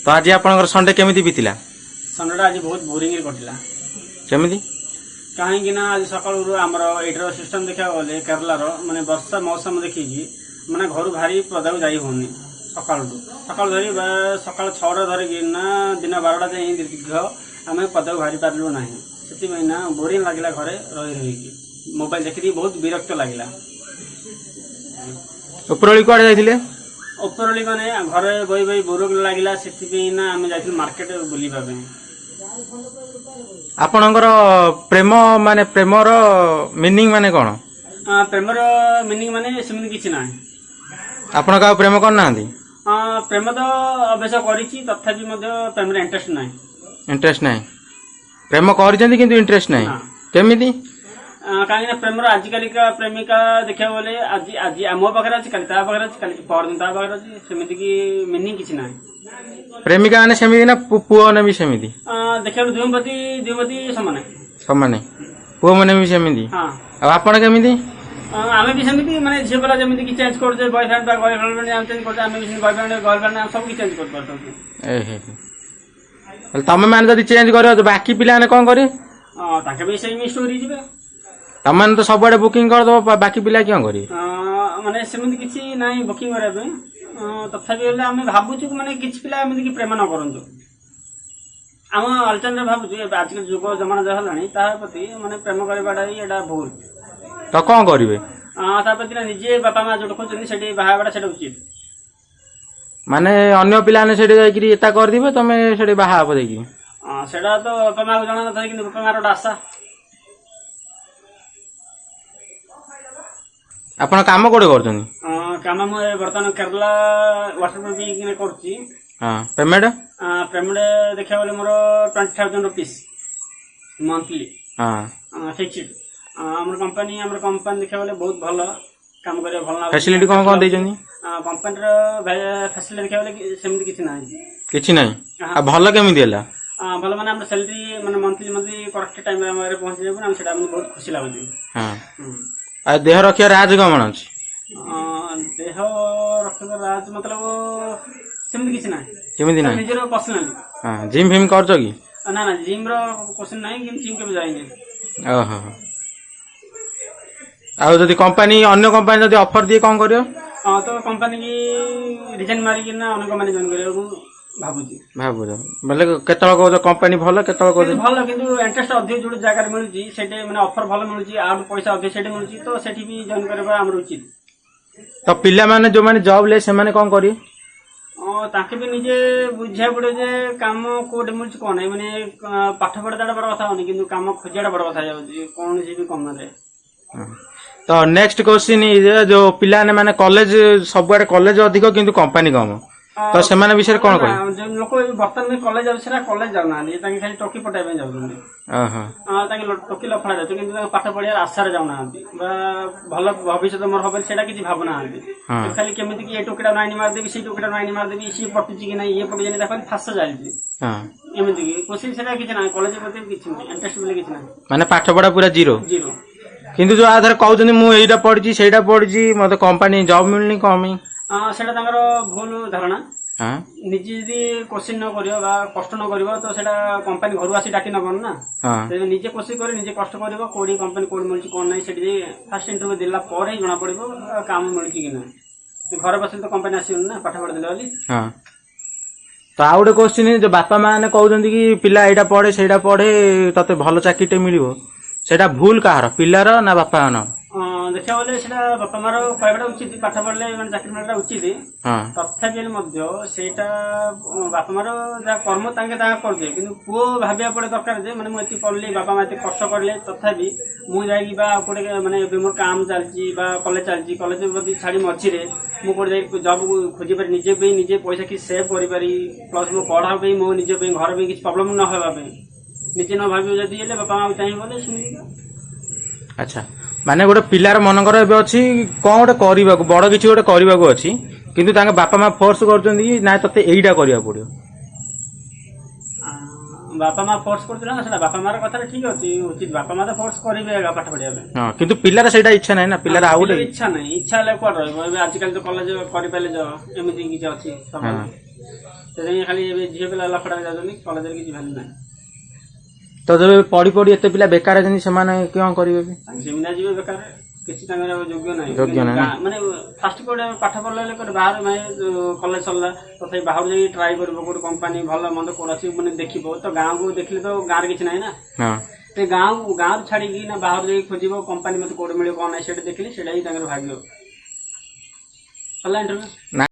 तो आज आपनकर संडे केमिति बीतिला? संडेटा आज बहुत बोरिंग कटिला। केमिति? कहीं आज सकाळु आमर एटर सिस्टम देखा गले केरलार माने वर्षा मौसम देखिकी माने घर भारी पदा जाई होनी सकाळु धरी सकाळ 6 धरिकी ना दिन 12टा जाए दीर्घ आम पदा भारी पार्लु ना से बोरिंग लगे घरे रही मोबाइल देखी बहुत विरक्त लगे। उपरली कुआडे जाइथिले? उपरली माने घरे बई बई बोरिंग लगिला से आम जाइथिल मार्केट बुलिबा पे। आपनकर प्रेम माने प्रेमर मीनिंग माने कोन? प्रेमर मीनिंग माने सेमि किछि ना। आपण का प्रेम कर नांदी? प्रेम तो अभ्यास करिछि तथापि मध्ये प्रेम रे इंटरेस्ट नाही। इंटरेस्ट नाही? प्रेम करजंती किंतु इंटरेस्ट नाही केमिति? कहीं प्रेम आजिकल का प्रेमिका देखा बोले आज आज मो पाखे अच्छी कल पाखे अच्छी कल परदिन पाखे अच्छी सेमती की मीनिंग किसी ना। प्रेमिका माने सेमिति ना पुओ ने भी सेमिति? देखा दुई समान समान पुओ माने भी सेमिति? हाँ आपण केमिति? आमे भी सेमिति माने झियो वाला जेमिति की चेंज कर दे बॉयफ्रेंड बा गर्लफ्रेंड आम चेंज कर आमे भी बॉयफ्रेंड गर्लफ्रेंड सब की चेंज कर परतो। ए तमे माने जदी चेंज करियो तो बाकी पिला ने कोन करी? ताके भी सेम स्टोरी जिबे। तमन तो सब बुकिंग कर दो बाकी पिला क्यों करी? माने सेमिति किछि नाही बुकिंग करे बे तथापि हेले आमे भाबुछु माने किछि पिला एमिति की प्रेम न करंतु। आम अल्टरनेट भाबुछु आजकल जुग जमाना जहा हलानी ता प्रति माने प्रेम करबाडा एडा भूल। तो कौन करिवे? ता प्रति निजे बापा मां जोड खोजनी सेठी बाहाबाडा सेटा उचित। माने अन्य पिला ने सेठी जाई कि एता कर दिबे तमे सेठी बाहा आप देखि? सेटा तो बापा मां को जणा नथाय कि बापा मां रो आशा। आपण काम कोडे करछनी? काम म वर्तमान केरला वाटर प्रूफिंग करछि। हां पेमेंट? पेमेंट देखा बोले मोर 20,000 रुपीस मंथली। हां फिक्स्ड। हमर कंपनी देखा बोले बहुत भलो काम करे भलो। फैसिलिटी कोन कोन दै जनी? कंपनी रो फैसिलिटी देखा बोले सेमति किछि नाही। किछि नाही? आ भलो केमि देला? भलो माने हमर सैलरी माने मंथली करेक्ट टाइम रे हमरे पहुंच जेबो हम सेटा हमन बहुत खुशी लागो। हां आ देह रखिया राज गमन अछि? देह रखिया राज मतलब सेमति किछि नाही। केमिति नाही? निजरो पर्सनली। हां जिम फिम करछो की? ना ना जिम रो क्वेश्चन नाही कि जिम के जाइनी। ओहो आ जदी कंपनी अन्य कंपनी जदी ऑफर दिए कोन करियो? तो कंपनी की रिजाइन मारी कि ना अन्य कंपनी जॉइन करियो भाबुजी बोले केतळ को कंपनी भलो केतळ को भलो किंतु इंटरेस्ट अधिक जोड जगह रे मिलुची सेटे माने ऑफर भलो मिलुची आ पैसा अधिक सेटे मिलुची तो सेठी भी जॉइन करबा हमर उचित। तो पिला माने जो माने जॉब ले से माने कोन करी? ताके भी निजे बुझा पड़े जे काम कोड मिलुची कोन माने पाठ पढ़ाटा बड़ कथा होनी किंतु काम खोजाटा बड़ कथा जाउची कोन जे भी कम रे। तो नेक्स्ट क्वेश्चन इज जो पिला ने माने कॉलेज सबआडे कॉलेज अधिक किंतु कंपनी कम तो सेमाने विषय कोन कहि? जो लोक वर्तमान में कॉलेज जाउछरा कॉलेज जाउ ना ताके खाली टोकी पटाय पे जाउछन। ताके टोकी लफड़ा जाउ किंतु पाठ पढ़िया आशा रे जाउ ना बा भलो भविष्य मोर होबे सेटा किछि भावना आंती खाली केमिति कि ए टोकीटा नाइनी मार देबी सी टोकीटा नाइनी मार देबी सी पटुची कि नाही ये पटु जने देखन फास जाइछि। एमिति कि कोशिश सेटा किछि ना कॉलेज प्रति किछि नाही इंटरेस्ट बोले किछि नाही माने पाठ पढ़ा पूरा जीरो किंतु जो आधार कहउछन मु एइटा पढिछि सेटा पढिछि मते कंपनी जॉब मिलनी कमी सेटा तांगर भूल धारणा। निजे यदि कोशिश न करियो बा कष्ट न करियो तो सेटा कंपनी घर आसी डाकी नबन ना। निजे कोशिश करी निजे कष्ट करियो कोडी कंपनी कोड मिलछि कोन नै सेठी फर्स्ट इंटरव्यू देला पर ही जणा पड़िबो काम मिलछि कि ना घर बसे तो कंपनी आसीन ना पाठ पढ़ देले वाली। तो आ गोटे क्वेश्चन जो बापा माने कहउछन कि पिला एइटा पढे सेटा पढे तते भलो चाकरीटे मिलिबो सेटा भूल कहार पिलार ना बापा न? देखा बोले बापा मार कहवाटा उचित पाठ पढ़ले चाकरी मिलटा उचित तथापि सेटा बापा मार जहाँ कर्म तांके करदे कि पुओ भाविया पड़े दरकार जे माने मुझे पढ़ली बापा माँ कष्ट करले तथापि मुझे गोटे माने मोर काम चलती कलेज चलती कलेज छाड़ी मझीरे मुझे जब खोजी पारि निजे पैसा कि सेव करी प्लस मो पढ़ा मो निजे घर भी किसी प्रॉब्लम न होगा निजे न भाव जदि बापा माँ चाहिए बोले सुन। अच्छा माने गोटे पिलार मनकर एबे अछि कोन गोटे करबाकू बड़ किछि गोटे करबाकू अछि किंतु तांगे बापा मां फोर्स करछन कि ना तते एइडा करिया पड़ियो बापा मां फोर्स करछन ना सेटा बापा मार कथा ठीक अछि उचित बापा मां तो फोर्स करिवे पाठ पढिया में हां किंतु पिलार सेटा इच्छा नै ना पिलार आउट इच्छा नै इच्छा ले कोड रहबो एबे आजकल तो कॉलेज करि पाले जो एमिति कि अछि सब ସେଥିପାଇଁ ଖାଲି ଏବେ ଝିଅ ପିଲା ଲଫଡା ଯାଉଛନ୍ତି, କଲେଜରେ କିଛି ଭ୍ୟାଲୁ ନାହିଁ। ତ ଯେବେ ପଢି ପଢି ଏତେ ପିଲା ବେକାର ଅଛନ୍ତି ସେମାନେ କଣ କରିବେ? ସେମିନା ଯିବେ ବେକାର, କିଛି ତାଙ୍କର ଯୋଗ୍ୟ ନାହିଁ। ଯୋଗ୍ୟ ନାହିଁ ମାନେ ଫାଷ୍ଟ କୋଉଟେ ପାଠ ପଢିଲେ କୋଉଟେ ବାହାରେ ମାନେ କଲେଜ ସରିଲା ତଥାପି ବାହାରୁ ଯାଇକି ଟ୍ରାଏ କରିବ, କୋଉଠି କମ୍ପାନୀ ଭଲ ମନ୍ଦ କୋଉଠି ଅଛି ମାନେ ଦେଖିବ। ତ ଗାଁକୁ ଦେଖିଲେ ତ ଗାଁରେ କିଛି ନାହିଁ ନା, ସେ ଗାଁରୁ ଛାଡିକି ନା ବାହାରୁ ଯାଇକି ଖୋଜିବ କମ୍ପାନୀ ମତେ କୋଉଠି ମିଳିବ କଣ ନାହିଁ, ସେଇଟା ଦେଖିଲି ସେଇଟା ହିଁ ତାଙ୍କର ଭାଗ୍ୟ। ସରିଲା ଇଣ୍ଟରଭ୍ୟୁ।